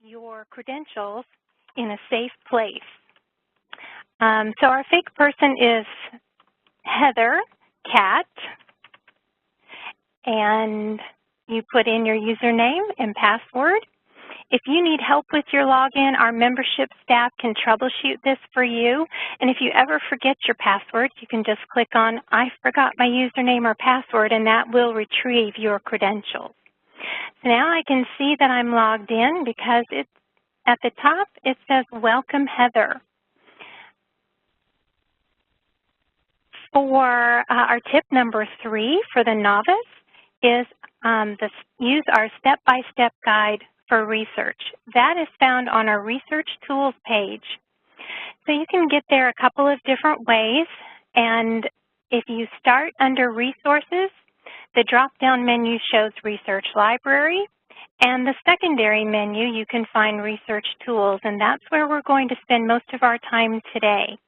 your credentials in a safe place. So our fake person is Heather Cat, and you put in your username and password. If you need help with your login, our membership staff can troubleshoot this for you. And if you ever forget your password, you can just click on I forgot my username or password, and that will retrieve your credentials. So now I can see that I'm logged in because it's at the top it says Welcome Heather. For our tip number 3 for the novice is use our step-by-step guide for research. That is found on our research tools page. So you can get there a couple of different ways, and if you start under resources, the drop-down menu shows research library, and the secondary menu you can find research tools, and that's where we're going to spend most of our time today.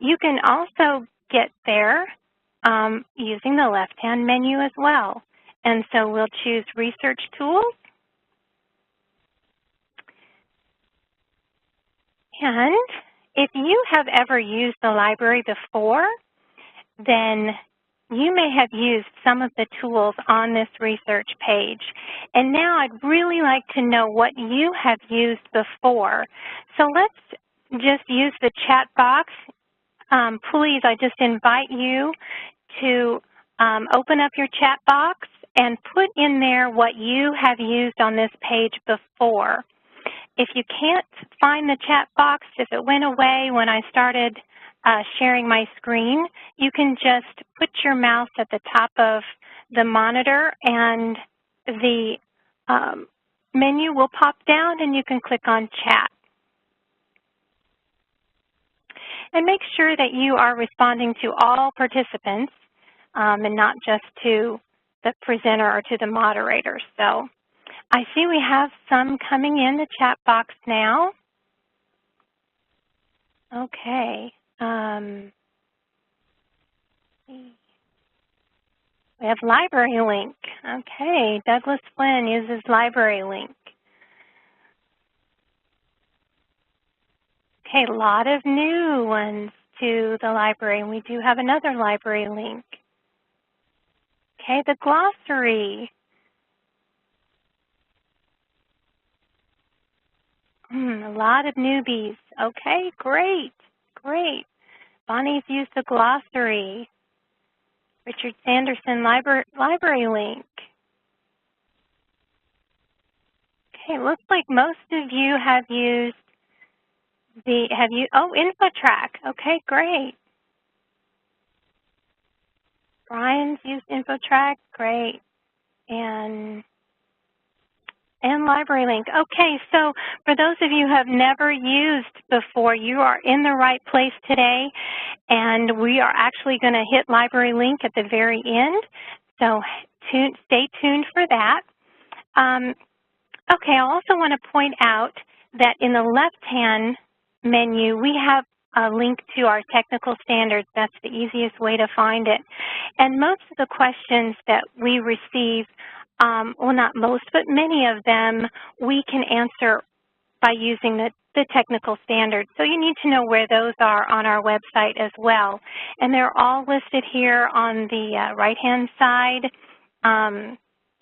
You can also get there using the left-hand menu as well. And so we'll choose Research Tools. And if you have ever used the library before, then you may have used some of the tools on this research page. And now I'd really like to know what you have used before. So let's just use the chat box. Please, I just invite you to open up your chat box and put in there what you have used on this page before. If you can't find the chat box, if it went away when I started sharing my screen, you can just put your mouse at the top of the monitor and the menu will pop down and you can click on chat. And make sure that you are responding to all participants and not just to the presenter or to the moderator. So I see we have some coming in the chat box now. Okay. We have LibraryLink. Okay, Douglas Flynn uses LibraryLink. Okay, a lot of new ones to the library, and we do have another LibraryLink. Okay, the glossary. A lot of newbies. Okay, great, great. Bonnie's used the glossary. Richard Sanderson, LibraryLink. Okay, looks like most of you have used Infotrac. Okay, great. Brian's used Infotrac, great. And LibraryLink. Okay, so for those of you who have never used before, you are in the right place today, and we are actually going to hit LibraryLink at the very end, so stay tuned for that. Okay, I also want to point out that in the left-hand menu, we have a link to our technical standards. That's the easiest way to find it. And most of the questions that we receive, well, not most, but many of them, we can answer by using the technical standards. So you need to know where those are on our website as well. And they're all listed here on the right-hand side,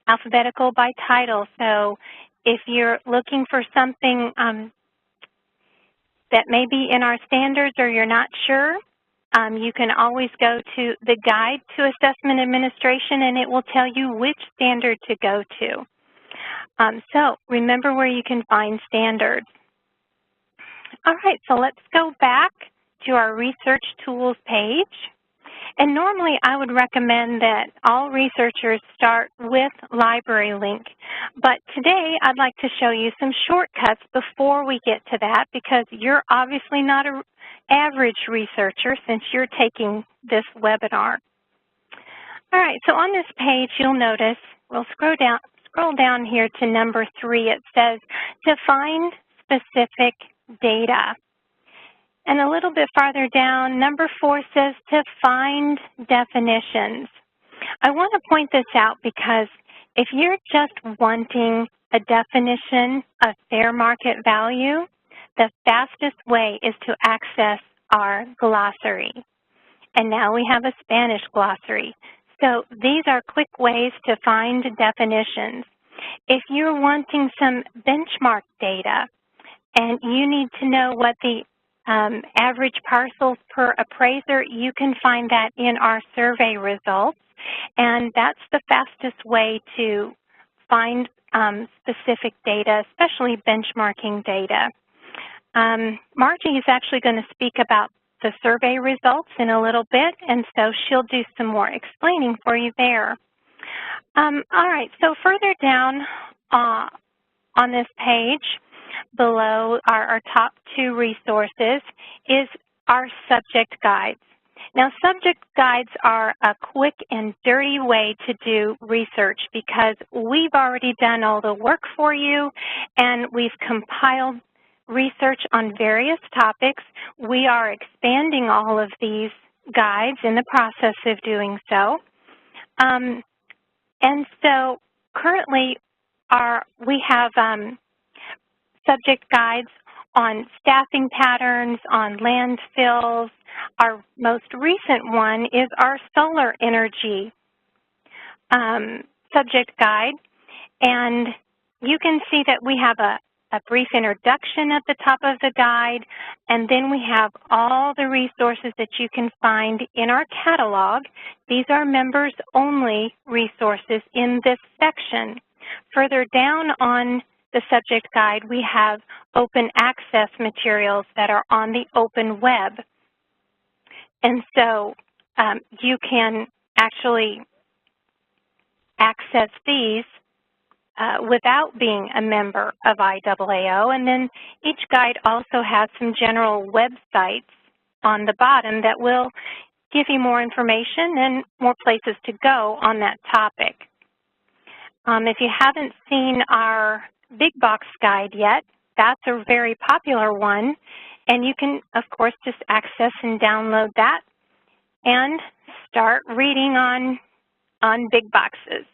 alphabetical by title. So if you're looking for something that may be in our standards or you're not sure, you can always go to the Guide to Assessment Administration and it will tell you which standard to go to. So remember where you can find standards. All right, so let's go back to our Research Tools page. And normally I would recommend that all researchers start with LibraryLink. But today I'd like to show you some shortcuts before we get to that, because you're obviously not an average researcher since you're taking this webinar. All right, so on this page you'll notice, we'll scroll down here to number 3. It says to find specific data. And a little bit farther down, number 4 says to find definitions. I want to point this out because if you're just wanting a definition of fair market value, the fastest way is to access our glossary. And now we have a Spanish glossary. So these are quick ways to find definitions. If you're wanting some benchmark data and you need to know what the average parcels per appraiser, you can find that in our survey results. And that's the fastest way to find specific data, especially benchmarking data. Margie is actually going to speak about the survey results in a little bit, and so she'll do some more explaining for you there. All right, so further down on this page, below our top 2 resources, is our subject guides. Now, subject guides are a quick and dirty way to do research because we've already done all the work for you and we've compiled research on various topics. We are expanding all of these guides in the process of doing so. And so currently we have subject guides on staffing patterns, on landfills. Our most recent one is our solar energy subject guide. And you can see that we have a brief introduction at the top of the guide, and then we have all the resources that you can find in our catalog. These are members-only resources in this section. Further down on the subject guide, we have open access materials that are on the open web. And so you can actually access these without being a member of IWAO. And then each guide also has some general websites on the bottom that will give you more information and more places to go on that topic. If you haven't seen our Big Box guide yet, that's a very popular one. And you can, of course, just access and download that and start reading on big boxes.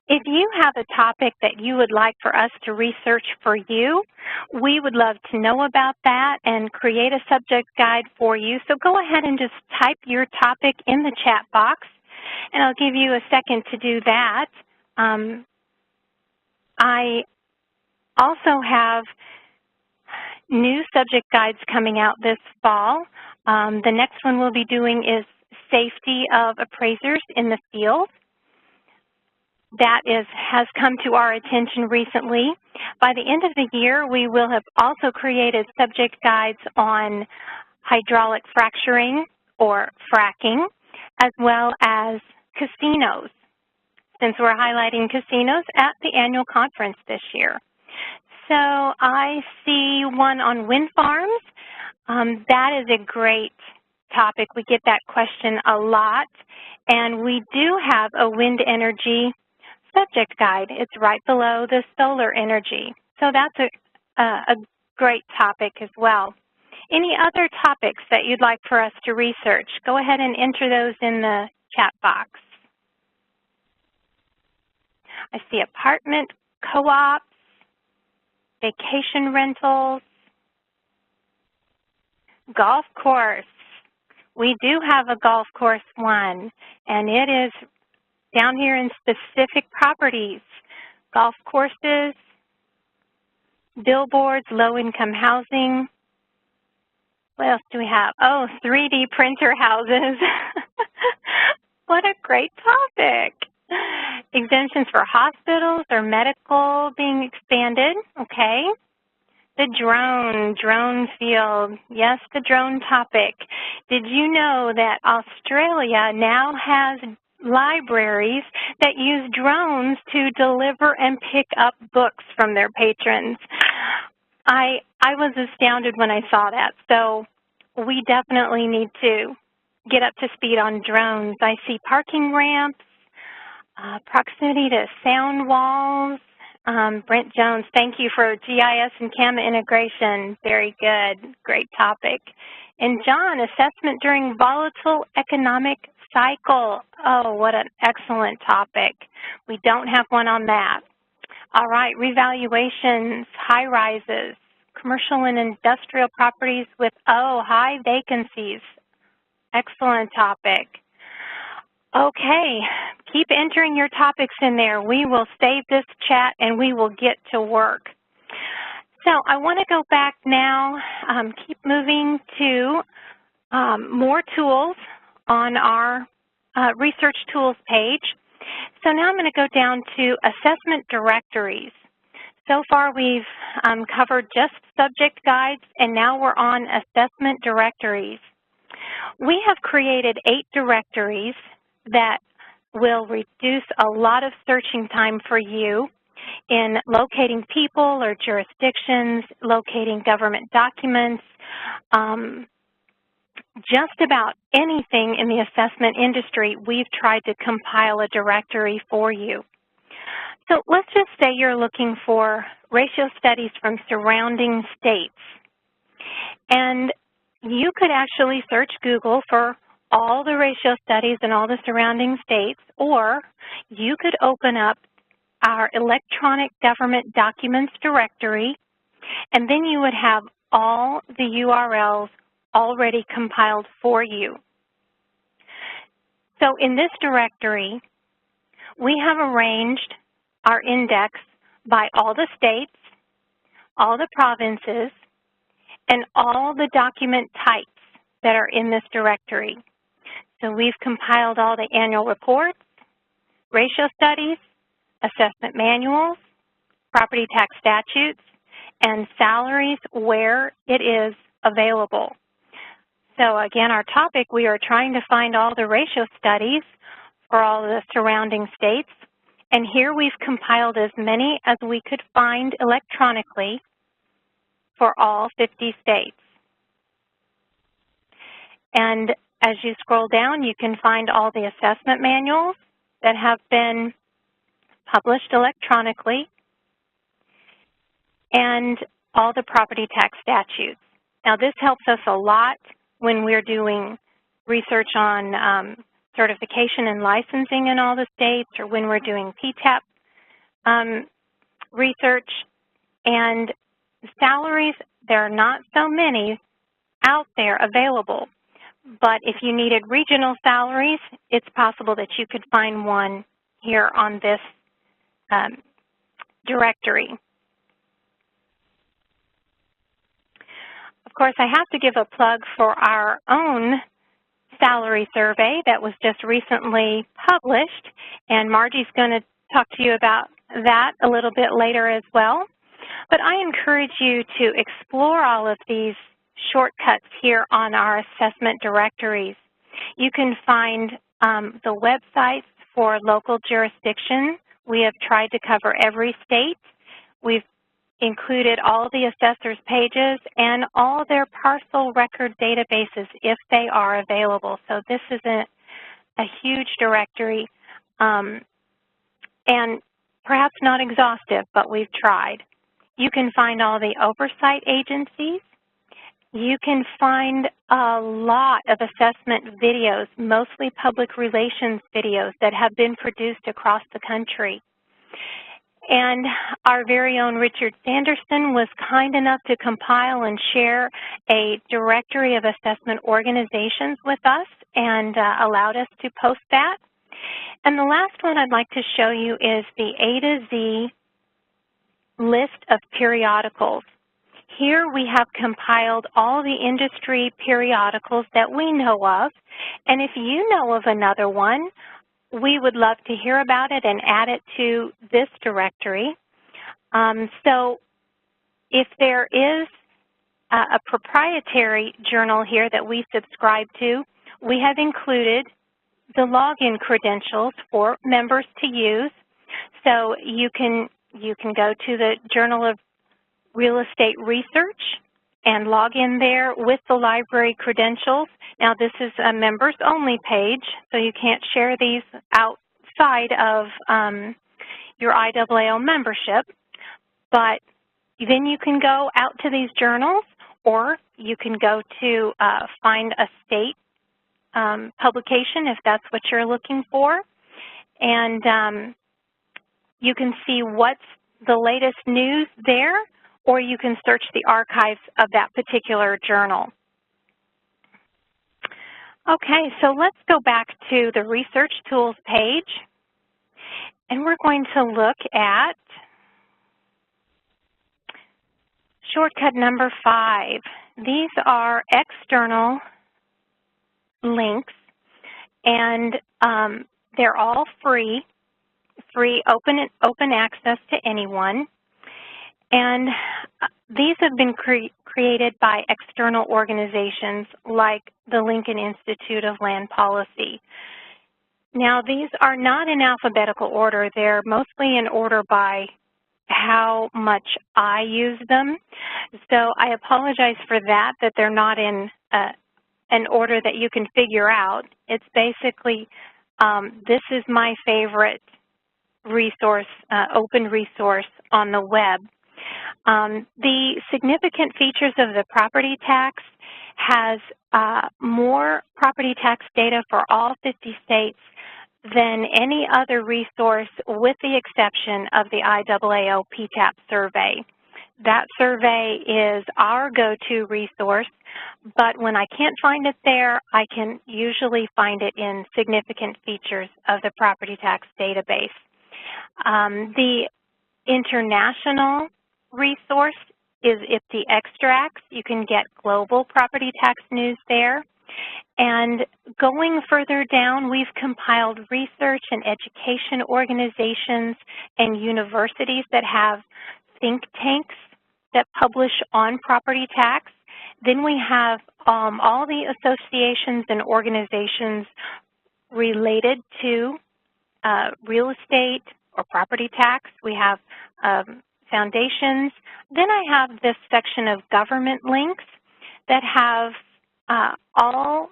If you have a topic that you would like for us to research for you, we would love to know about that and create a subject guide for you. So go ahead and just type your topic in the chat box, and I'll give you a second to do that. I also have new subject guides coming out this fall. The next one we'll be doing is safety of appraisers in the field. That has come to our attention recently. By the end of the year, we will have also created subject guides on hydraulic fracturing or fracking, as well as casinos, since we're highlighting casinos at the annual conference this year. So I see one on wind farms. That is a great topic. We get that question a lot. And we do have a wind energy subject guide. It's right below the solar energy. So that's a great topic as well. Any other topics that you'd like for us to research? Go ahead and enter those in the chat box. I see apartment co-ops, vacation rentals, golf course. We do have a golf course one, and it is down here in specific properties, golf courses, billboards, low-income housing. What else do we have? Oh, 3D printer houses. What a great topic. Exemptions for hospitals or medical being expanded, okay. The drone field, yes, the drone topic. Did you know that Australia now has libraries that use drones to deliver and pick up books from their patrons? I was astounded when I saw that. So we definitely need to get up to speed on drones. I see parking ramps, proximity to sound walls. Brent Jones, thank you for GIS and CAMA integration. Very good. Great topic. And John, assessment during volatile economic cycle. Oh, what an excellent topic. We don't have one on that. All right, revaluations, high rises, commercial and industrial properties with, high vacancies. Excellent topic. Okay, keep entering your topics in there. We will save this chat and we will get to work. So I want to go back now, keep moving to more tools on our research tools page. So now I'm going to go down to assessment directories. So far we've covered just subject guides, and now we're on assessment directories. We have created 8 directories that will reduce a lot of searching time for you in locating people or jurisdictions, locating government documents, just about anything in the assessment industry. We've tried to compile a directory for you. So let's just say you're looking for ratio studies from surrounding states. And you could actually search Google for all the ratio studies in all the surrounding states, or you could open up our electronic government documents directory, and then you would have all the URLs already compiled for you. So in this directory, we have arranged our index by all the states, all the provinces, and all the document types that are in this directory. So we've compiled all the annual reports, ratio studies, assessment manuals, property tax statutes, and salaries where it is available. So again, our topic, we are trying to find all the ratio studies for all the surrounding states. And here we've compiled as many as we could find electronically for all 50 states. And as you scroll down, you can find all the assessment manuals that have been published electronically and all the property tax statutes. Now, this helps us a lot when we're doing research on certification and licensing in all the states, or when we're doing PTAP research. And salaries, there are not so many out there available. But if you needed regional salaries, it's possible that you could find one here on this directory. Of course, I have to give a plug for our own salary survey that was just recently published, and Margie's going to talk to you about that a little bit later as well. But I encourage you to explore all of these shortcuts here on our assessment directories. You can find the websites for local jurisdiction. We have tried to cover every state. We've included all the assessors' pages and all their parcel record databases if they are available. So this is a huge directory and perhaps not exhaustive, but we've tried. You can find all the oversight agencies. You can find a lot of assessment videos, mostly public relations videos that have been produced across the country. And our very own Richard Sanderson was kind enough to compile and share a directory of assessment organizations with us and allowed us to post that. And the last one I'd like to show you is the A to Z list of periodicals. Here we have compiled all the industry periodicals that we know of, and if you know of another one, we would love to hear about it and add it to this directory. So if there is a proprietary journal here that we subscribe to, we have included the login credentials for members to use. So you can go to the Journal of Real Estate Research and log in there with the library credentials. Now, this is a members-only page, so you can't share these outside of your IWAO membership. But then you can go out to these journals, or you can go to find a state publication if that's what you're looking for. And you can see what's the latest news there, or you can search the archives of that particular journal. Okay, so let's go back to the Research Tools page, and we're going to look at shortcut number 5. These are external links, and they're all free open access to anyone. And these have been created by external organizations like the Lincoln Institute of Land Policy. Now, these are not in alphabetical order. They're mostly in order by how much I use them. So I apologize for that they're not in an order that you can figure out. It's basically, this is my favorite resource, open resource on the web. The significant features of the property tax has more property tax data for all 50 states than any other resource, with the exception of the IWAO PTAP survey. That survey is our go-to resource, but when I can't find it there, I can usually find it in significant features of the property tax database. The international resource is IPTI Extracts. You can get global property tax news there. And going further down, we've compiled research and education organizations and universities that have think tanks that publish on property tax. Then we have all the associations and organizations related to real estate or property tax. We have foundations. Then I have this section of government links that have all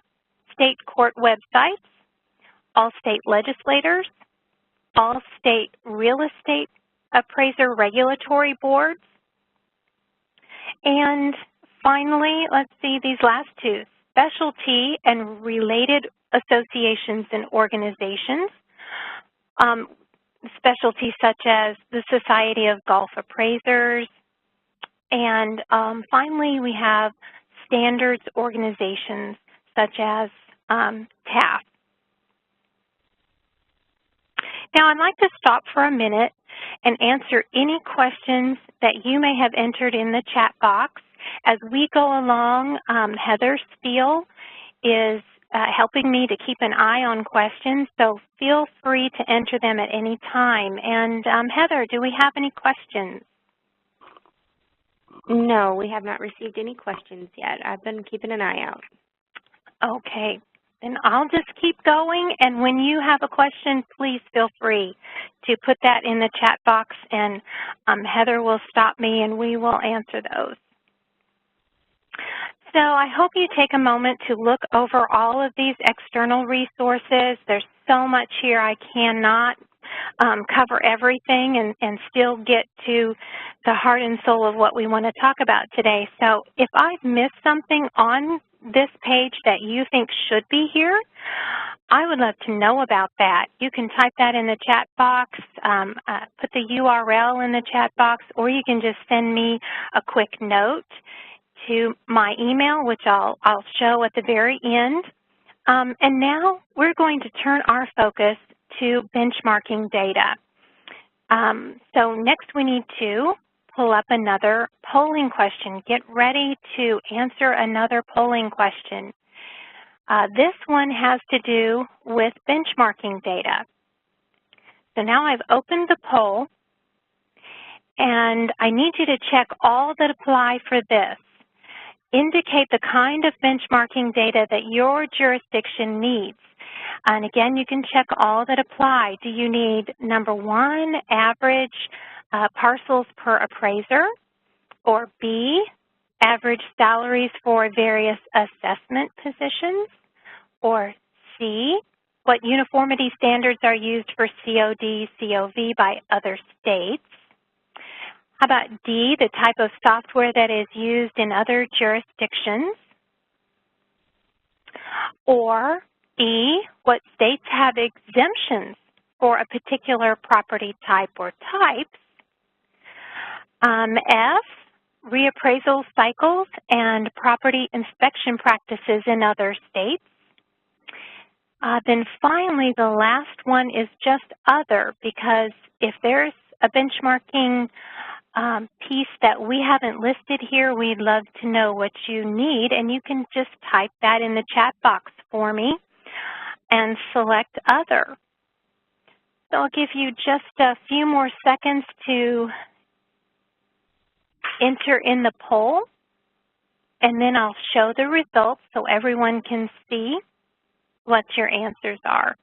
state court websites, all state legislators, all state real estate appraiser regulatory boards, and finally, let's see these last two, specialty and related associations and organizations. Specialties such as the Society of Gulf Appraisers, and finally we have standards organizations such as TAF. Now I'd like to stop for a minute and answer any questions that you may have entered in the chat box. As we go along, Heather Steele is helping me to keep an eye on questions, so feel free to enter them at any time. And Heather, do we have any questions? No, we have not received any questions yet. I've been keeping an eye out. Okay, then I'll just keep going, and when you have a question, please feel free to put that in the chat box, and Heather will stop me and we will answer those. So I hope you take a moment to look over all of these external resources. There's so much here. I cannot cover everything and still get to the heart and soul of what we want to talk about today. So if I've missed something on this page that you think should be here, I would love to know about that. You can type that in the chat box, put the URL in the chat box, or you can just send me a quick note to my email, which I'll show at the very end. And now we're going to turn our focus to benchmarking data. So next we need to pull up another polling question. Get ready to answer another polling question. This one has to do with benchmarking data. So now I've opened the poll, and I need you to check all that apply for this. Indicate the kind of benchmarking data that your jurisdiction needs. And again, you can check all that apply. Do you need, number one, average parcels per appraiser, or B, average salaries for various assessment positions, or C, what uniformity standards are used for COD, COV by other states? How about D, the type of software that is used in other jurisdictions? Or E, what states have exemptions for a particular property type or types. F, reappraisal cycles and property inspection practices in other states. Then finally, the last one is just other, because if there's a benchmarking piece that we haven't listed here, we'd love to know what you need, and you can just type that in the chat box for me and select other. So I'll give you just a few more seconds to enter in the poll, and then I'll show the results so everyone can see what your answers are.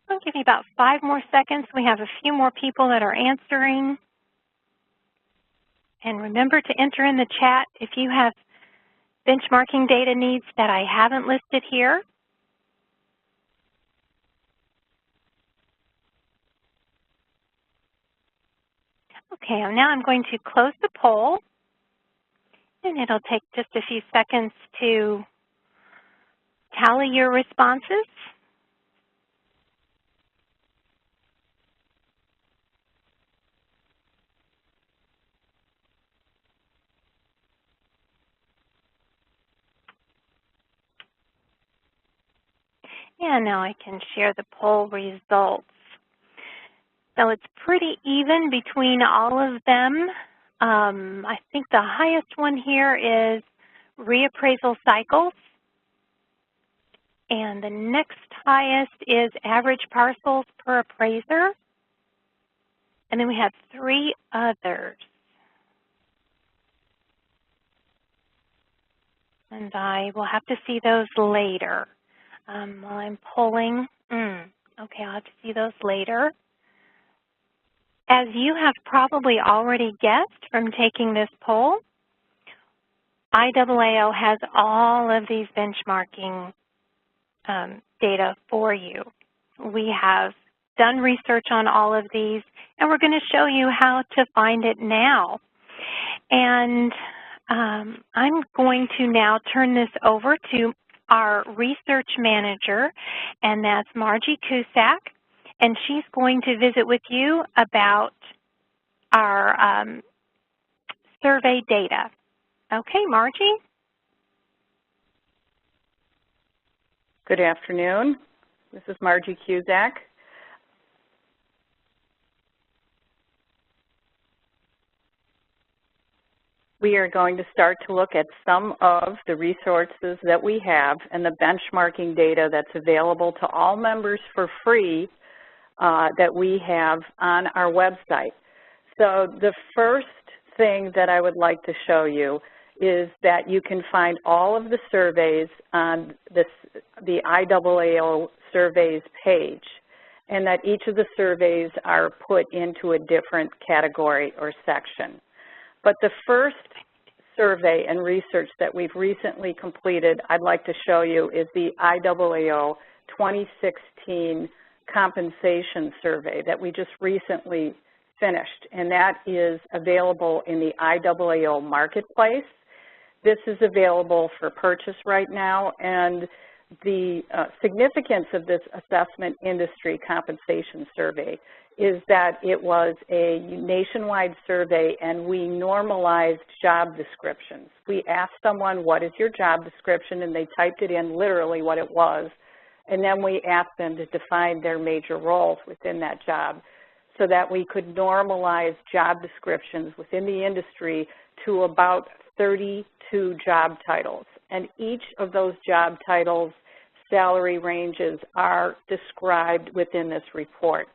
I'll give you about 5 more seconds. We have a few more people that are answering. And remember to enter in the chat if you have benchmarking data needs that I haven't listed here. Okay, now I'm going to close the poll, and it'll take just a few seconds to tally your responses. And now I can share the poll results. So it's pretty even between all of them. I think the highest one here is reappraisal cycles. And the next highest is average parcels per appraiser. And then we have 3 others. And I will have to see those later. While I'm polling, okay, I'll have to see those later. As you have probably already guessed from taking this poll, IWAO has all of these benchmarking data for you. We have done research on all of these, and we're going to show you how to find it now. And I'm going to now turn this over to our research manager, and that's Margie Cusack, and she's going to visit with you about our survey data. Okay, Margie? Good afternoon. This is Margie Cusack. We are going to start to look at some of the resources that we have and the benchmarking data that's available to all members for free that we have on our website. So the first thing that I would like to show you is that you can find all of the surveys on the IWAO surveys page, and that each of the surveys are put into a different category or section. But the first survey and research that we've recently completed I'd like to show you is the IWAO 2016 compensation survey that we just recently finished, and that is available in the IWAO marketplace. This is available for purchase right now, and the significance of this assessment industry compensation survey is that it was a nationwide survey, and we normalized job descriptions. We asked someone, what is your job description, and they typed it in literally what it was, and then we asked them to define their major roles within that job so that we could normalize job descriptions within the industry to about 32 job titles. And each of those job titles' salary ranges are described within this report.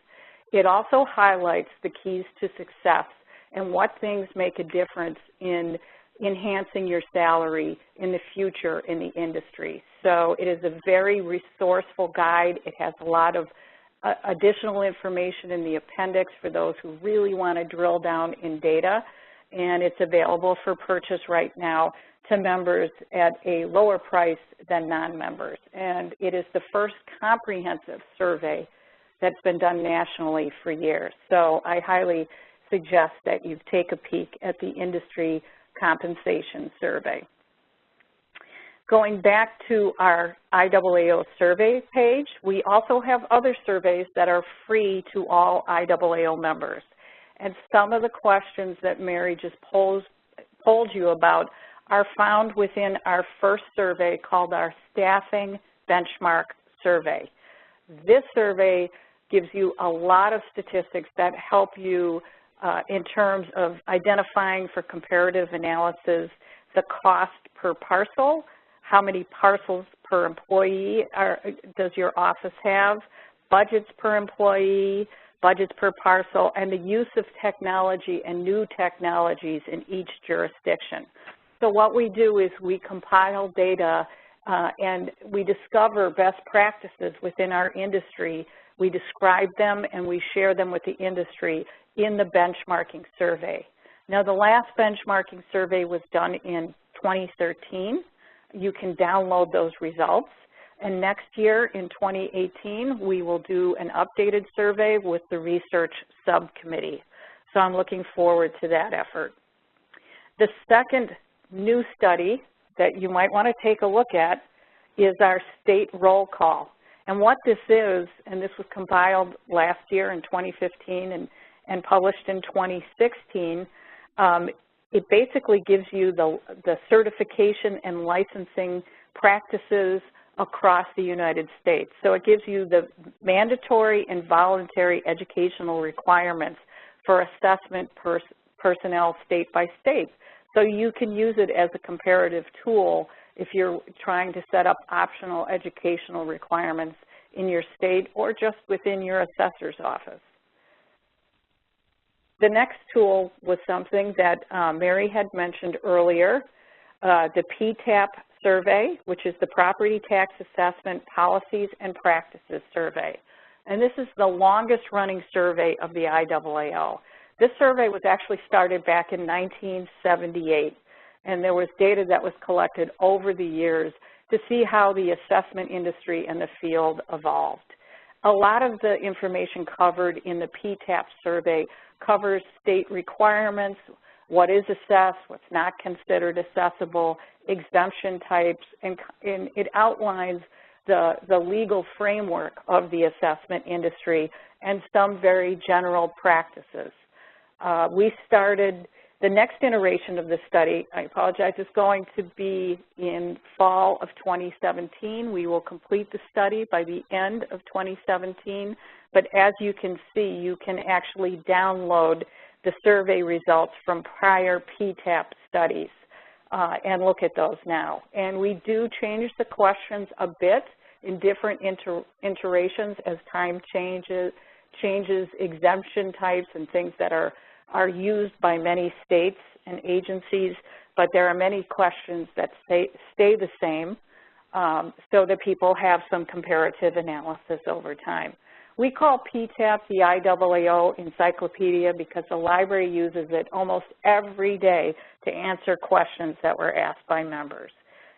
It also highlights the keys to success and what things make a difference in enhancing your salary in the future in the industry. So it is a very resourceful guide. It has a lot of additional information in the appendix for those who really want to drill down in data, and it's available for purchase right now to members at a lower price than non-members. And it is the first comprehensive survey that's been done nationally for years. So I highly suggest that you take a peek at the industry compensation survey. Going back to our IWAO survey page, we also have other surveys that are free to all IWAO members. And some of the questions that Mary just told you about are found within our first survey called our Staffing Benchmark Survey. This survey gives you a lot of statistics that help you in terms of identifying for comparative analysis the cost per parcel, how many parcels per employee does your office have, budgets per employee, budgets per parcel, and the use of technology and new technologies in each jurisdiction. So what we do is we compile data and we discover best practices within our industry. We describe them and we share them with the industry in the benchmarking survey. Now, the last benchmarking survey was done in 2013. You can download those results. And next year, in 2018, we will do an updated survey with the research subcommittee. So I'm looking forward to that effort. The second new study that you might want to take a look at is our state roll call. And what this is, and this was compiled last year in 2015 and published in 2016, it basically gives you the certification and licensing practices across the United States. So it gives you the mandatory and voluntary educational requirements for assessment personnel state by state. So you can use it as a comparative tool if you're trying to set up optional educational requirements in your state or just within your assessor's office. The next tool was something that Mary had mentioned earlier, the PTAP survey, which is the Property Tax Assessment Policies and Practices Survey. And this is the longest running survey of the IWAO. This survey was actually started back in 1978, and there was data that was collected over the years to see how the assessment industry and the field evolved. A lot of the information covered in the PTAP survey covers state requirements, what is assessed, what's not considered assessable, exemption types, and it outlines the legal framework of the assessment industry and some very general practices. We started the next iteration of the study, I apologize, is going to be in fall of 2017. We will complete the study by the end of 2017, but as you can see, you can actually download the survey results from prior PTAP studies and look at those now. And we do change the questions a bit in different iterations as time changes exemption types and things that are used by many states and agencies, but there are many questions that stay the same so that people have some comparative analysis over time. We call PTAP the IWAO encyclopedia because the library uses it almost every day to answer questions that were asked by members.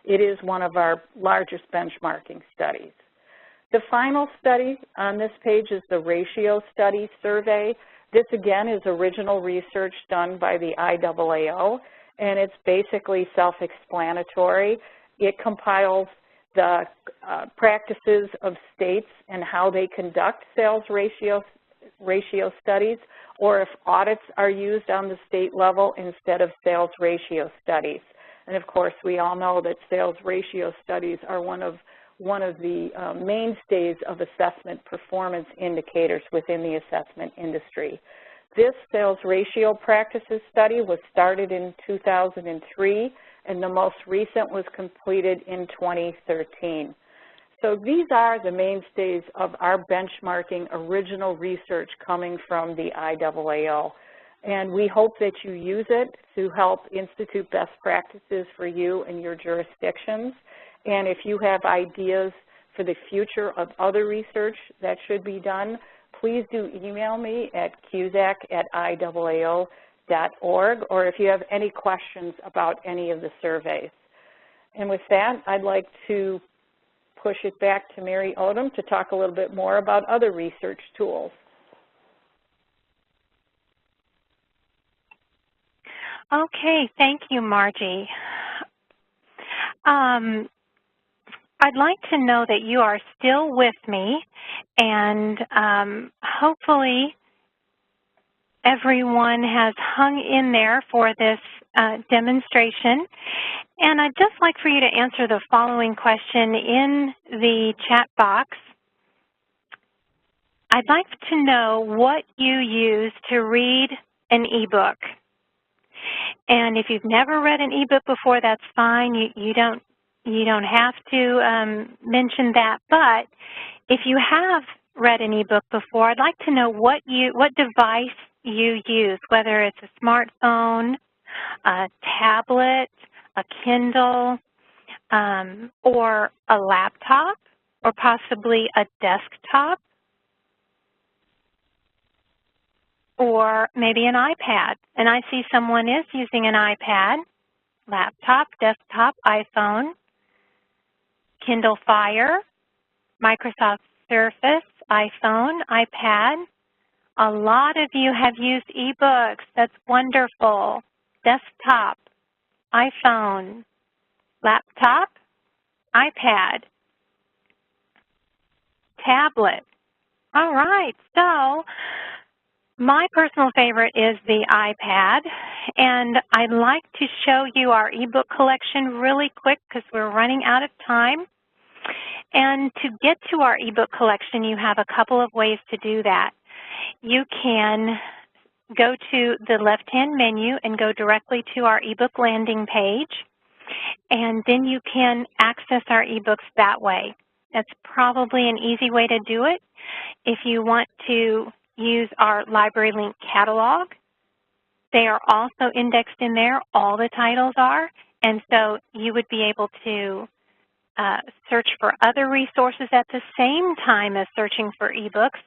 It is one of our largest benchmarking studies. The final study on this page is the Ratio Study Survey. This, again, is original research done by the IWAO, and it's basically self-explanatory. It compiles the practices of states and how they conduct sales ratio studies, or if audits are used on the state level instead of sales ratio studies. And of course, we all know that sales ratio studies are one of the mainstays of assessment performance indicators within the assessment industry. This sales ratio practices study was started in 2003, and the most recent was completed in 2013. So these are the mainstays of our benchmarking original research coming from the IWAO. And we hope that you use it to help institute best practices for you and your jurisdictions. And if you have ideas for the future of other research that should be done, please do email me at cusack@iwao.org, or if you have any questions about any of the surveys. And with that, I'd like to push it back to Mary Odom to talk a little bit more about other research tools. Okay, thank you, Margie. I'd like to know that you are still with me, and hopefully everyone has hung in there for this demonstration. And I'd just like for you to answer the following question in the chat box. I'd like to know what you use to read an e-book. And if you've never read an e-book before, that's fine. You don't have to mention that. But if you have read an e-book before, I'd like to know what device you use, whether it's a smartphone, a tablet, a Kindle, or a laptop, or possibly a desktop, or maybe an iPad. And I see someone is using an iPad, laptop, desktop, iPhone, Kindle Fire, Microsoft Surface, iPhone, iPad. A lot of you have used eBooks. That's wonderful. Desktop, iPhone, laptop, iPad, tablet. All right, so my personal favorite is the iPad, and I'd like to show you our ebook collection really quick because we're running out of time. And to get to our ebook collection, you have a couple of ways to do that. You can go to the left-hand menu and go directly to our ebook landing page, and then you can access our ebooks that way. That's probably an easy way to do it. If you want to use our LibraryLink catalog, they are also indexed in there. All the titles are, and so you would be able to search for other resources at the same time as searching for ebooks,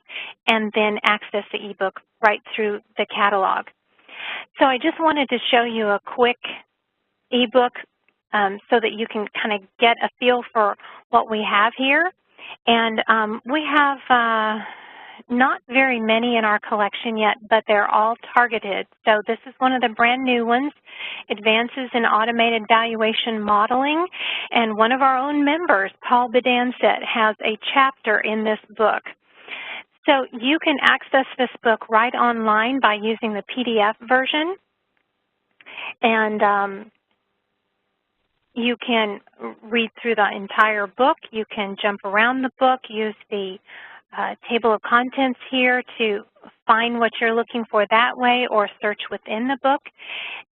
and then access the ebook right through the catalog. So I just wanted to show you a quick ebook so that you can kind of get a feel for what we have here. And we have not very many in our collection yet, but they're all targeted. So this is one of the brand new ones, Advances in Automated Valuation Modeling. And one of our own members, Paul Bedanset, has a chapter in this book. So you can access this book right online by using the PDF version. And you can read through the entire book. You can jump around the book, use the table of contents here to find what you're looking for that way, or search within the book.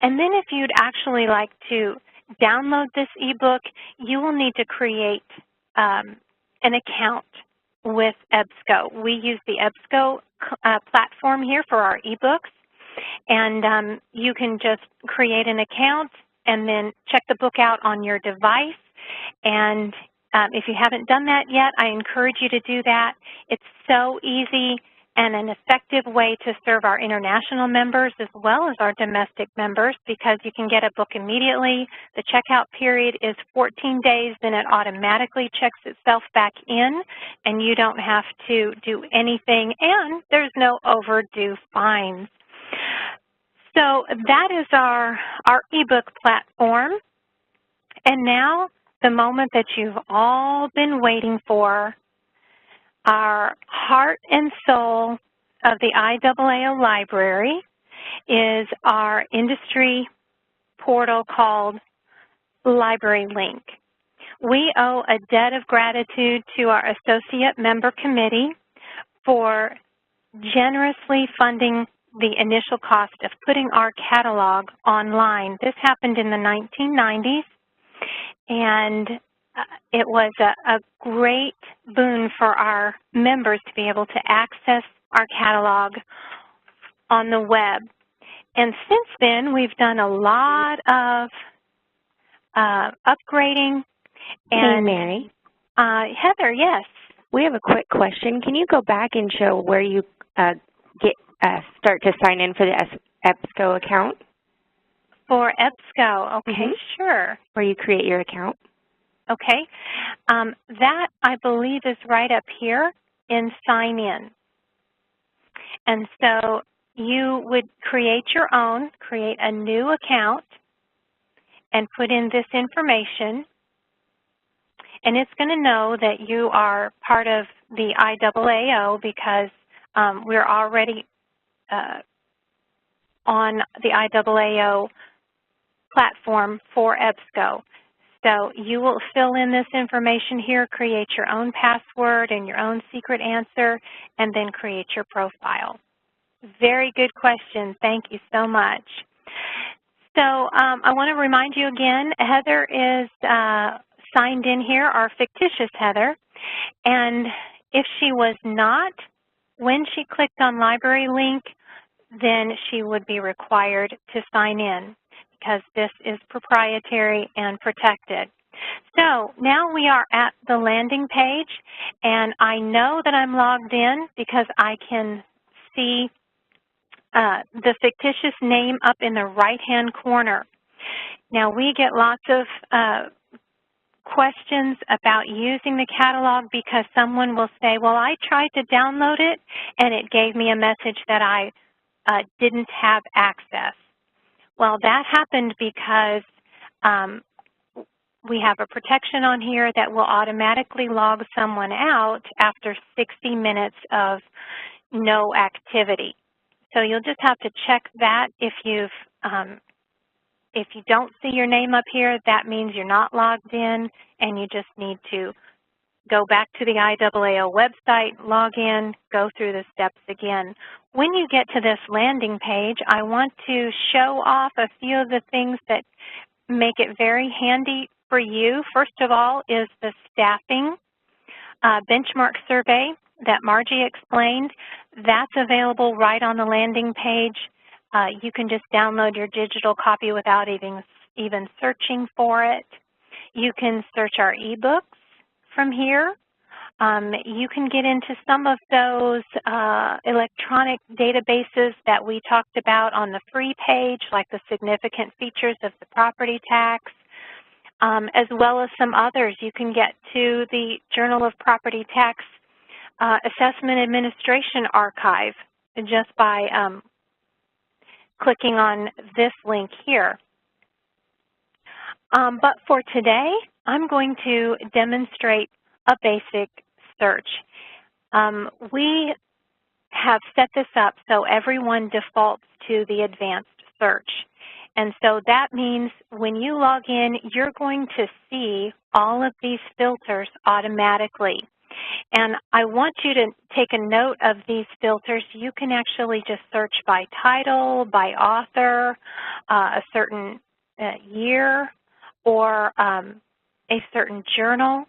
And then if you'd actually like to download this ebook, you will need to create an account with EBSCO. We use the EBSCO platform here for our ebooks, and you can just create an account and then check the book out on your device. And if you haven't done that yet, I encourage you to do that. It's so easy and an effective way to serve our international members as well as our domestic members, because you can get a book immediately. The checkout period is 14 days, then it automatically checks itself back in, and you don't have to do anything, and there's no overdue fines. So that is our ebook platform. And now, the moment that you've all been waiting for, our heart and soul of the IWAO library is our industry portal called LibraryLink. We owe a debt of gratitude to our associate member committee for generously funding the initial cost of putting our catalog online. This happened in the 1990s. And it was a great boon for our members to be able to access our catalog on the web. And since then, we've done a lot of upgrading. And hey, Mary. Heather, yes? We have a quick question. Can you go back and show where you start to sign in for the EBSCO account? For EBSCO, okay, sure. Where you create your account. Okay. That, I believe, is right up here in Sign In. And so you would create your own, create a new account, and put in this information. And it's going to know that you are part of the IWAO because we're already on the IWAO platform for EBSCO. So you will fill in this information here, create your own password and your own secret answer, and then create your profile. Very good question. Thank you so much. So I want to remind you again, Heather is signed in here, our fictitious Heather, and if she was not, when she clicked on LibraryLink, then she would be required to sign in because this is proprietary and protected. So now we are at the landing page, and I know that I'm logged in because I can see the fictitious name up in the right-hand corner. Now we get lots of questions about using the catalog because someone will say, well, I tried to download it and it gave me a message that I didn't have access. Well, that happened because we have a protection on here that will automatically log someone out after 60 minutes of no activity. So you'll just have to check that. If you don't see your name up here, that means you're not logged in, and you just need to go back to the IWAO website, log in, go through the steps again. When you get to this landing page, I want to show off a few of the things that make it very handy for you. First of all is the staffing benchmark survey that Margie explained. That's available right on the landing page. You can just download your digital copy without even searching for it. You can search our ebooks from here. You can get into some of those electronic databases that we talked about on the free page, like the significant features of the property tax, as well as some others. You can get to the Journal of Property Tax Assessment Administration archive just by clicking on this link here. But for today, I'm going to demonstrate a basic search. We have set this up so everyone defaults to the advanced search. And so that means when you log in, you're going to see all of these filters automatically. And I want you to take a note of these filters. You can actually just search by title, by author, a certain year, or a certain journal.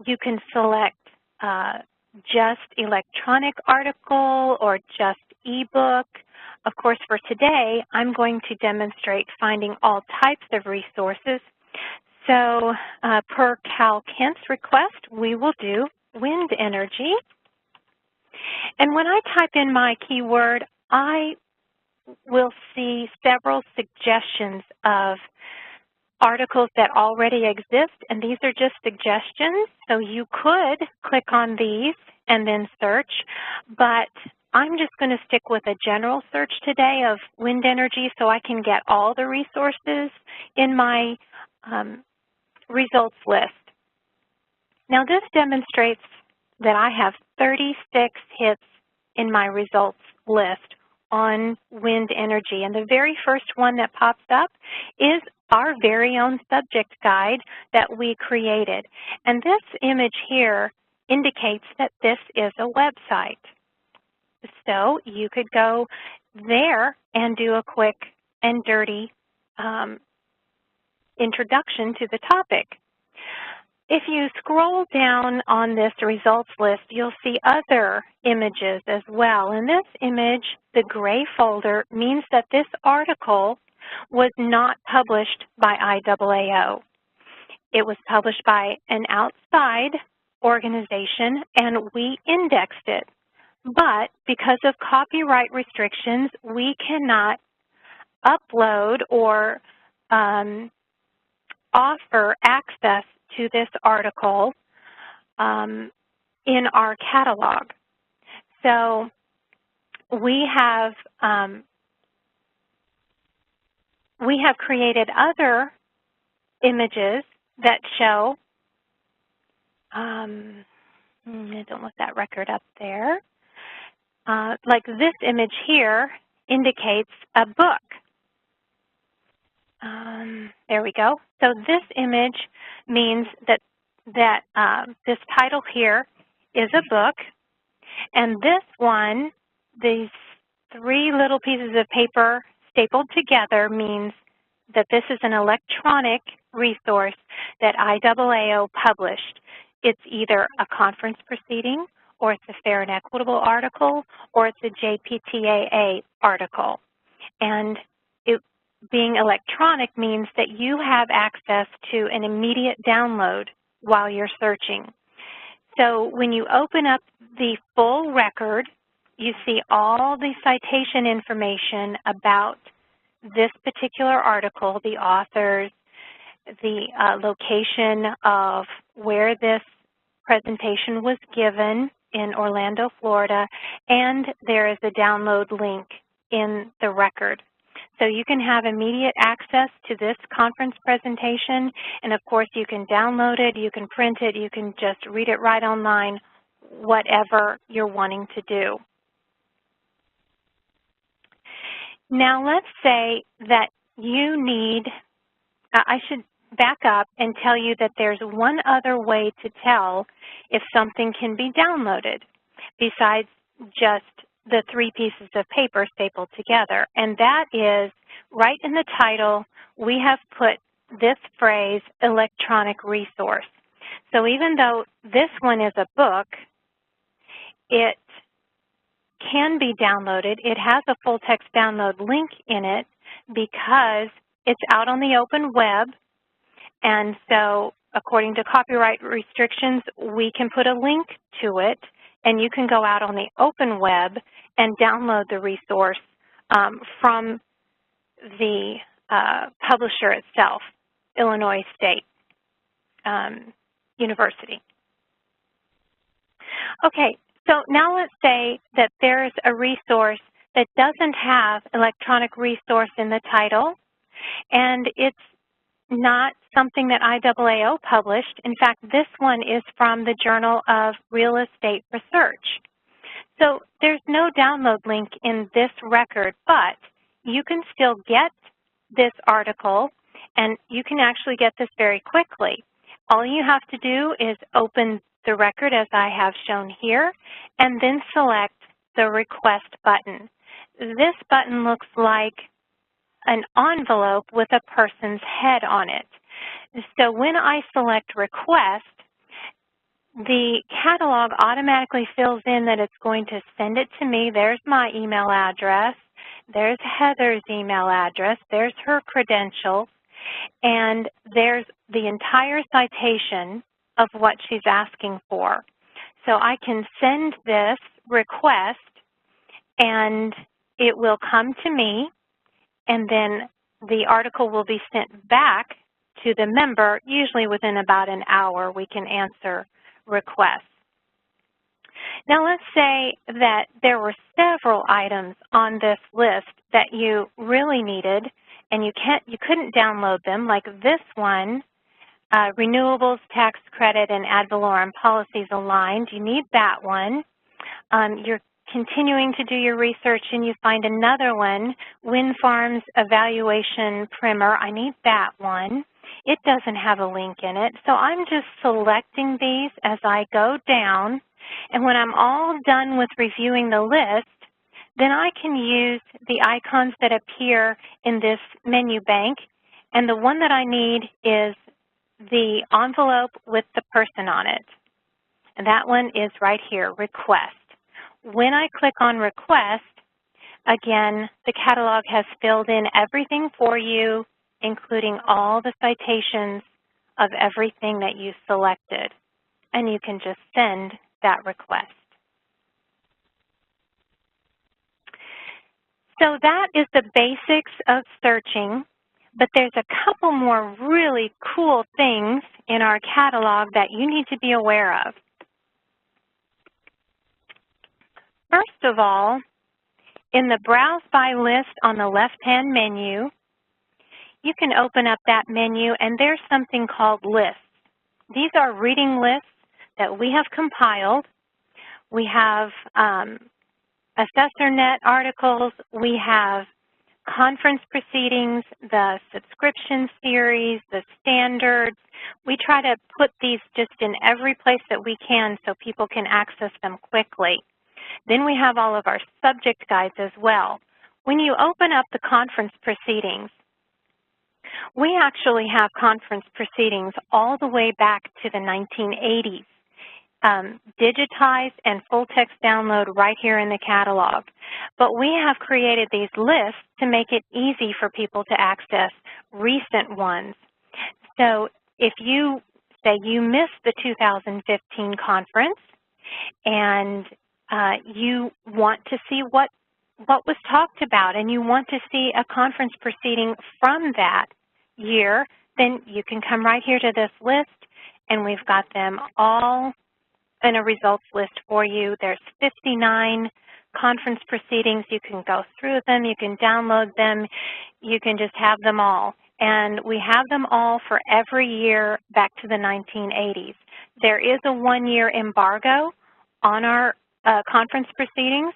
You can select just electronic article or just ebook. Of course, for today, I'm going to demonstrate finding all types of resources. So per Cal Kent's request, we will do wind energy. And when I type in my keyword, I will see several suggestions of articles that already exist, and these are just suggestions. So you could click on these and then search, but I'm just going to stick with a general search today of wind energy so I can get all the resources in my results list. Now this demonstrates that I have 36 hits in my results list on wind energy. And the very first one that pops up is our very own subject guide that we created. And this image here indicates that this is a website. So you could go there and do a quick and dirty introduction to the topic. If you scroll down on this results list, you'll see other images as well. In this image, the gray folder means that this article was not published by IWAO. It was published by an outside organization, and we indexed it. But because of copyright restrictions, we cannot upload or offer access to this article in our catalog. So we have created other images that show, I don't look that record up there, like this image here indicates a book. There we go. So this image means that this title here is a book, and this one, these three little pieces of paper stapled together, means that this is an electronic resource that IWAO published. It's either a conference proceeding, or it's a fair and equitable article, or it's a JPTAA article. And it being electronic means that you have access to an immediate download while you're searching. So when you open up the full record, you see all the citation information about this particular article, the authors, the location of where this presentation was given in Orlando, Florida, and there is a download link in the record. So you can have immediate access to this conference presentation, and of course you can download it, you can print it, you can just read it right online, whatever you're wanting to do. Now let's say that you need, I should back up and tell you that there's one other way to tell if something can be downloaded besides just the three pieces of paper stapled together, and that is right in the title we have put this phrase, electronic resource. So even though this one is a book, it can be downloaded. It has a full text download link in it because it's out on the open web, and so according to copyright restrictions, we can put a link to it, and you can go out on the open web and download the resource from the publisher itself, Illinois State University. Okay, so now let's say that there's a resource that doesn't have electronic resource in the title, and it's not something that IWAO published. In fact, this one is from the Journal of Real Estate Research. So there's no download link in this record, but you can still get this article, and you can actually get this very quickly. All you have to do is open the record as I have shown here, and then select the Request button. This button looks like an envelope with a person's head on it. So when I select Request, the catalog automatically fills in that it's going to send it to me. There's my email address. There's Heather's email address. There's her credentials. And there's the entire citation of what she's asking for. So I can send this request, and it will come to me, and then the article will be sent back to the member. Usually within about an hour we can answer requests. Now let's say that there were several items on this list that you really needed and you couldn't download them, like this one, renewables, tax credit, and ad valorem policies aligned. You need that one. You're continuing to do your research and you find another one, wind farms evaluation primer. I need that one. It doesn't have a link in it, so I'm just selecting these as I go down, and when I'm all done with reviewing the list, then I can use the icons that appear in this menu bank, and the one that I need is the envelope with the person on it, and that one is right here, Request. When I click on Request, again, the catalog has filled in everything for you, including all the citations of everything that you selected, and you can just send that request. So that is the basics of searching, but there's a couple more really cool things in our catalog that you need to be aware of. First of all, In the Browse By List on the left-hand menu, you can open up that menu and there's something called Lists. These are reading lists that we have compiled. We have AssessorNet articles, we have conference proceedings, the subscription series, the standards. We try to put these just in every place that we can so people can access them quickly. Then we have all of our subject guides as well. When you open up the conference proceedings, we actually have conference proceedings all the way back to the 1980s. Digitized and full text download right here in the catalog. But we have created these lists to make it easy for people to access recent ones. So if you say you missed the 2015 conference and you want to see what was talked about and you want to see a conference proceeding from that year, then you can come right here to this list and we've got them all in a results list for you. There's 59 conference proceedings. You can go through them, you can download them, you can just have them all. And we have them all for every year back to the 1980s. There is a one-year embargo on our conference proceedings,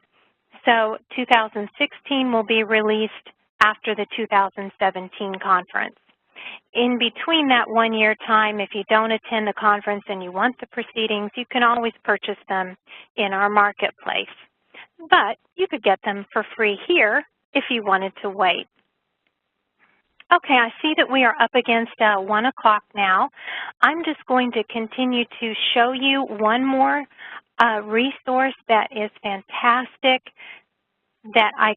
so 2016 will be released after the 2017 conference. In between that one-year time, if you don't attend the conference and you want the proceedings, you can always purchase them in our marketplace. But you could get them for free here if you wanted to wait. Okay, I see that we are up against 1 o'clock now. I'm just going to continue to show you one more resource that is fantastic that I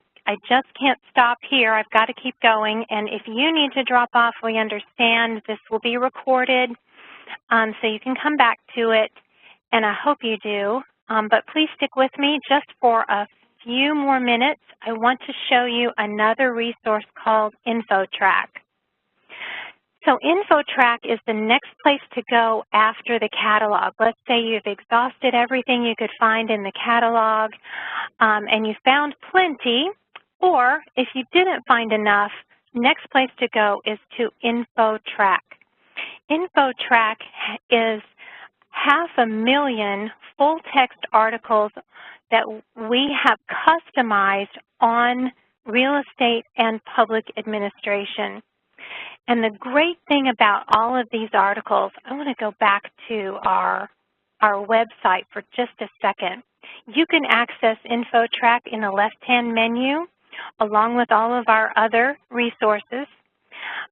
just can't stop here. I've got to keep going. And if you need to drop off, we understand this will be recorded, so you can come back to it, and I hope you do. But please stick with me just for a few more minutes. I want to show you another resource called Infotrac. So Infotrac is the next place to go after the catalog. Let's say you've exhausted everything you could find in the catalog and you found plenty, or if you didn't find enough, next place to go is to Infotrac. Infotrac is 500,000 full-text articles that we have customized on real estate and public administration. And the great thing about all of these articles, I want to go back to our website for just a second. You can access Infotrac in the left-hand menu along with all of our other resources.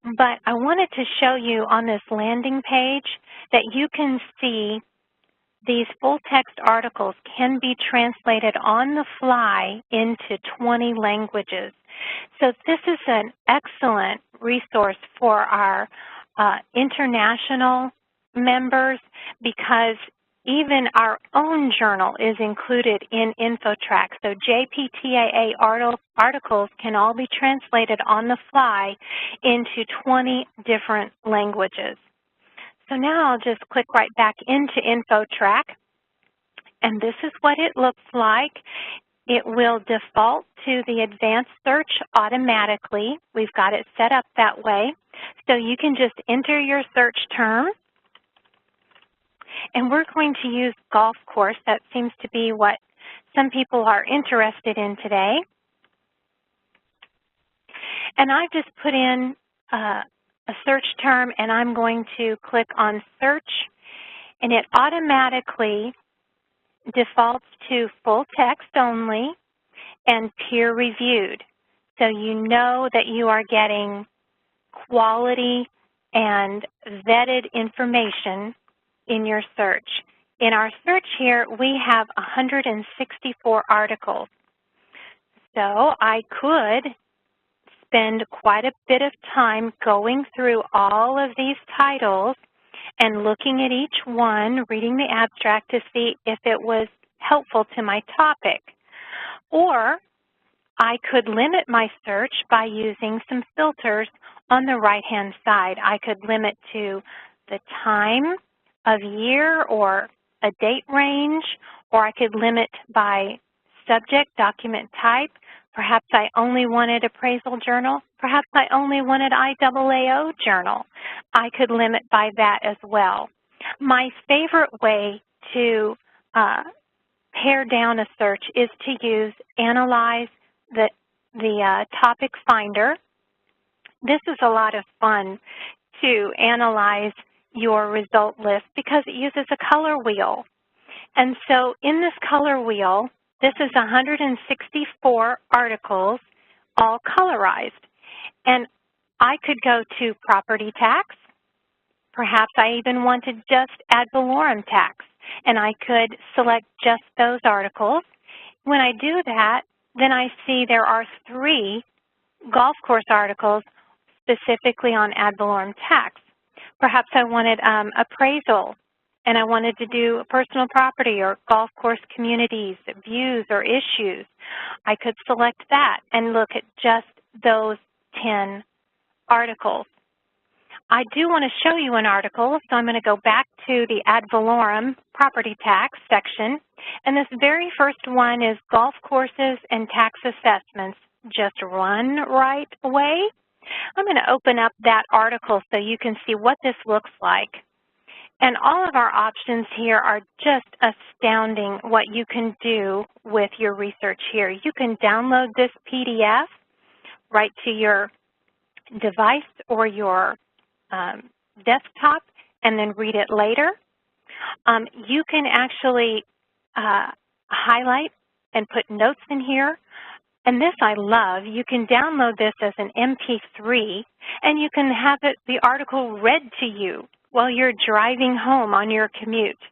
But I wanted to show you on this landing page that you can see these full-text articles can be translated on the fly into 20 languages. So this is an excellent resource for our international members because even our own journal is included in Infotrac. So JPTAA articles can all be translated on the fly into 20 different languages. So now I'll just click right back into Infotrac, and this is what it looks like. It will default to the advanced search automatically. We've got it set up that way. So you can just enter your search term, and we're going to use golf course. That seems to be what some people are interested in today. And I've just put in a search term, and I'm going to click on search, and it automatically defaults to full text only and peer reviewed. So you know that you are getting quality and vetted information in your search. In our search here, we have 164 articles. So I could spend quite a bit of time going through all of these titles and looking at each one, reading the abstract to see if it was helpful to my topic. Or I could limit my search by using some filters on the right-hand side. I could limit to the time of year or a date range, or I could limit by subject, document type, Perhaps I only wanted appraisal journal. Perhaps I only wanted IWAO journal. I could limit by that as well. My favorite way to pare down a search is to use Analyze the topic finder. This is a lot of fun to analyze your result list because it uses a color wheel. And so in this color wheel, this is 164 articles, all colorized. And I could go to property tax. Perhaps I even wanted just ad valorem tax, and I could select just those articles. When I do that, then I see there are 3 golf course articles specifically on ad valorem tax. Perhaps I wanted appraisal, and I wanted to do personal property or golf course communities, views or issues. I could select that and look at just those 10 articles. I do want to show you an article, so I'm going to go back to the ad valorem property tax section. And this very first one is golf courses and tax assessments, just run right away. I'm going to open up that article so you can see what this looks like. And all of our options here are just astounding what you can do with your research here. You can download this PDF right to your device or your desktop and then read it later. You can actually highlight and put notes in here. And this I love. You can download this as an MP3 and you can have the article read to you while you're driving home on your commute.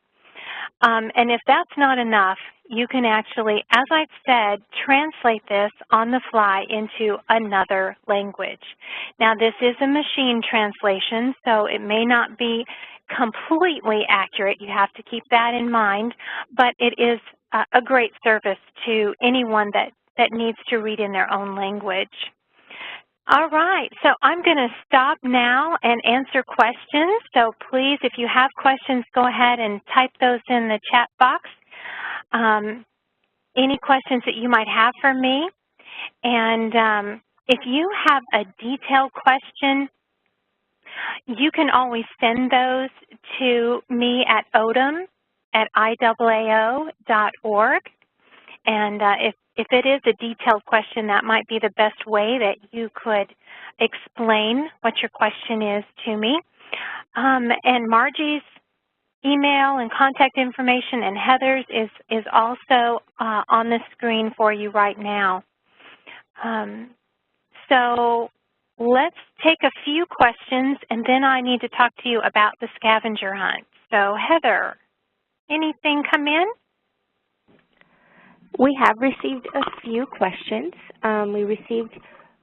And if that's not enough, you can actually, as I've said, translate this on the fly into another language. Now, this is a machine translation, so it may not be completely accurate. You have to keep that in mind, but it is a great service to anyone that needs to read in their own language. All right, so I'm going to stop now and answer questions. So please, if you have questions, go ahead and type those in the chat box. Any questions that you might have for me. And if you have a detailed question, you can always send those to me at Odom at IWAO.org. And if it is a detailed question, that might be the best way that you could explain what your question is to me. And Margie's email and contact information and Heather's is also on the screen for you right now. So let's take a few questions, and then I need to talk to you about the scavenger hunt. So Heather, anything come in? We have received a few questions. We received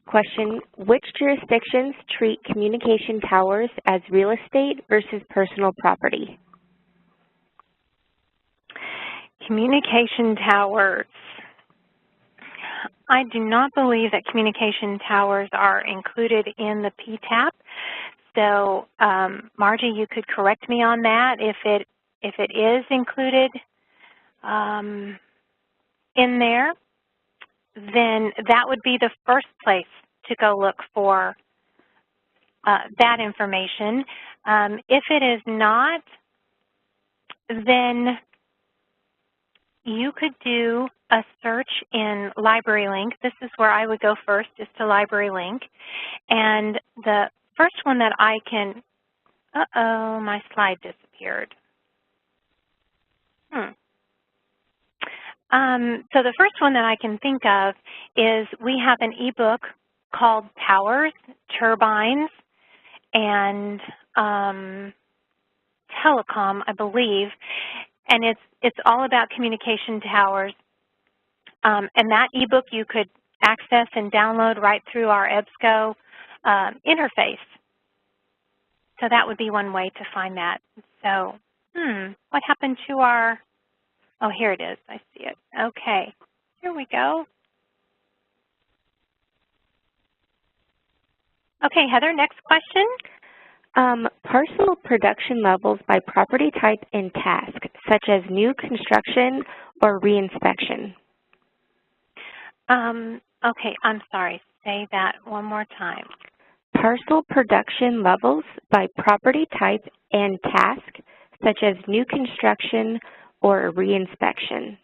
question, which jurisdictions treat communication towers as real estate versus personal property? Communication towers. I do not believe that communication towers are included in the PTAP. So, Margie, you could correct me on that. If it is included in there, then that would be the first place to go look for that information. If it is not, then you could do a search in LibraryLink. This is where I would go first, is to LibraryLink. And the first one that I can, uh-oh, my slide disappeared. So the first one that I can think of is we have an e-book called Towers, Turbines, and Telecom, I believe, and it's all about communication towers. And that e-book you could access and download right through our EBSCO interface. So that would be one way to find that. So, what happened to our... Oh, here it is. I see it. Okay. Here we go. Okay, Heather, next question. Parcel production levels by property type and task, such as new construction or reinspection. Okay, I'm sorry. Say that one more time. Parcel production levels by property type and task, such as new construction or reinspection.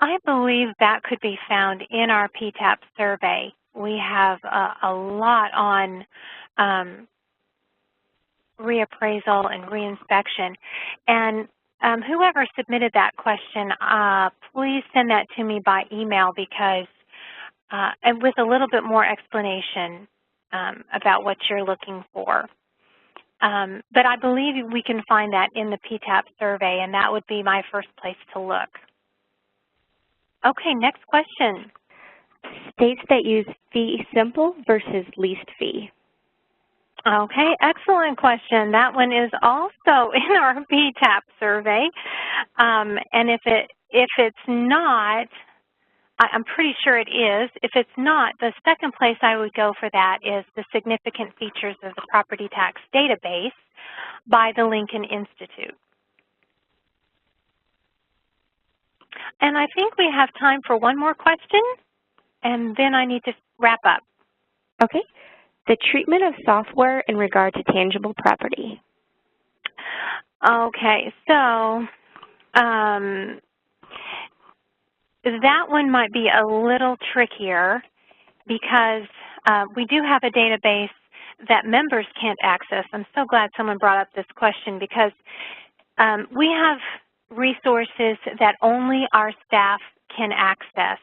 I believe that could be found in our PTAP survey. We have a lot on reappraisal and reinspection. And whoever submitted that question, please send that to me by email because, and with a little bit more explanation about what you're looking for. But I believe we can find that in the PTAP survey, and that would be my first place to look. Okay, next question. States that use fee simple versus least fee. Okay, excellent question. That one is also in our PTAP survey. And if it's not, I'm pretty sure it is. If it's not, the second place I would go for that is the Significant Features of the Property Tax Database by the Lincoln Institute. And I think we have time for one more question, and then I need to wrap up. Okay. The treatment of software in regard to tangible property. Okay, so that one might be a little trickier because we do have a database that members can't access. I'm so glad someone brought up this question because we have resources that only our staff can access.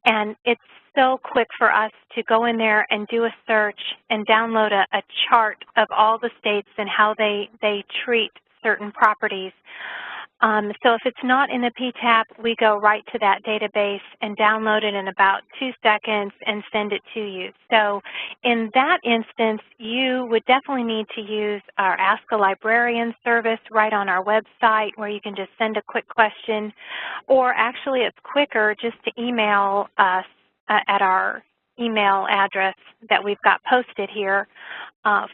And it's so quick for us to go in there and do a search and download a chart of all the states and how they treat certain properties. So if it's not in the PTAP, we go right to that database and download it in about 2 seconds and send it to you. So in that instance, you would definitely need to use our Ask a Librarian service right on our website where you can just send a quick question, or actually it's quicker just to email us at our email address that we've got posted here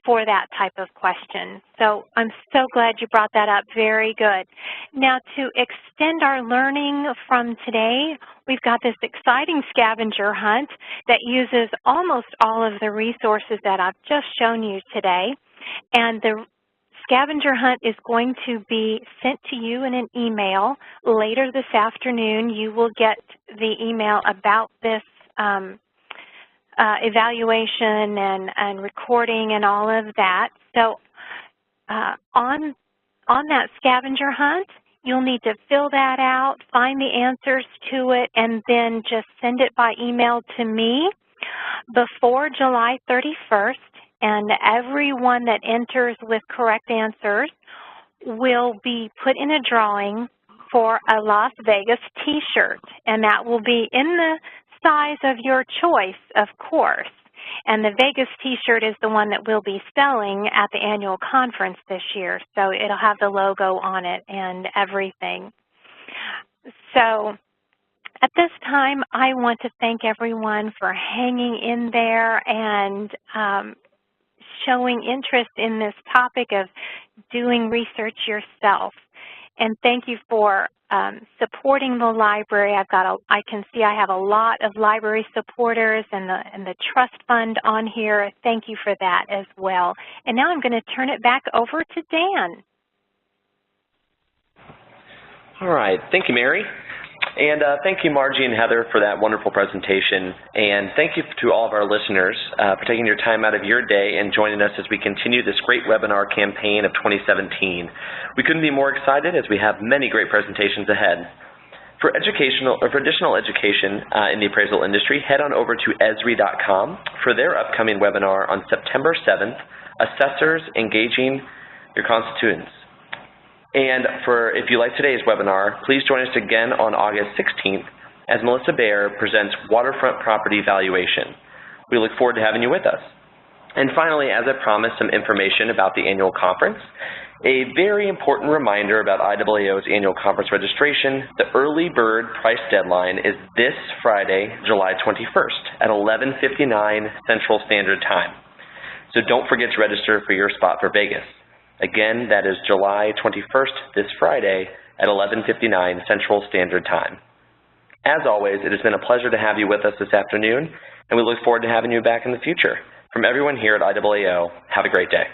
for that type of question. So I'm so glad you brought that up. Very good. Now, to extend our learning from today, we've got this exciting scavenger hunt that uses almost all of the resources that I've just shown you today. And the scavenger hunt is going to be sent to you in an email later this afternoon. You will get the email about this evaluation and recording and all of that. So on that scavenger hunt, you'll need to fill that out, find the answers to it, and then just send it by email to me before July 31st. And everyone that enters with correct answers will be put in a drawing for a Las Vegas t-shirt, and that will be in the size of your choice, of course. And the Vegas t-shirt is the one that we'll be selling at the annual conference this year, so it'll have the logo on it and everything. So at this time, I want to thank everyone for hanging in there and showing interest in this topic of doing research yourself. And thank you for supporting the library. I can see I have a lot of library supporters and the trust fund on here. Thank you for that as well. And now I'm going to turn it back over to Dan. All right. Thank you, Mary. And thank you, Margie and Heather, for that wonderful presentation. And thank you to all of our listeners for taking your time out of your day and joining us as we continue this great webinar campaign of 2017. We couldn't be more excited as we have many great presentations ahead. For additional education in the appraisal industry, head on over to Esri.com for their upcoming webinar on September 7th, Assessors Engaging Your Constituents. And if you like today's webinar, please join us again on August 16th as Melissa Baer presents Waterfront Property Valuation. We look forward to having you with us. And finally, as I promised, some information about the annual conference. A very important reminder about IWAO's annual conference registration: the early bird price deadline is this Friday, July 21st at 11:59 Central Standard Time. So don't forget to register for your spot for Vegas. Again, that is July 21st, this Friday at 11:59 Central Standard Time. As always, it has been a pleasure to have you with us this afternoon, and we look forward to having you back in the future. From everyone here at IWAO, have a great day.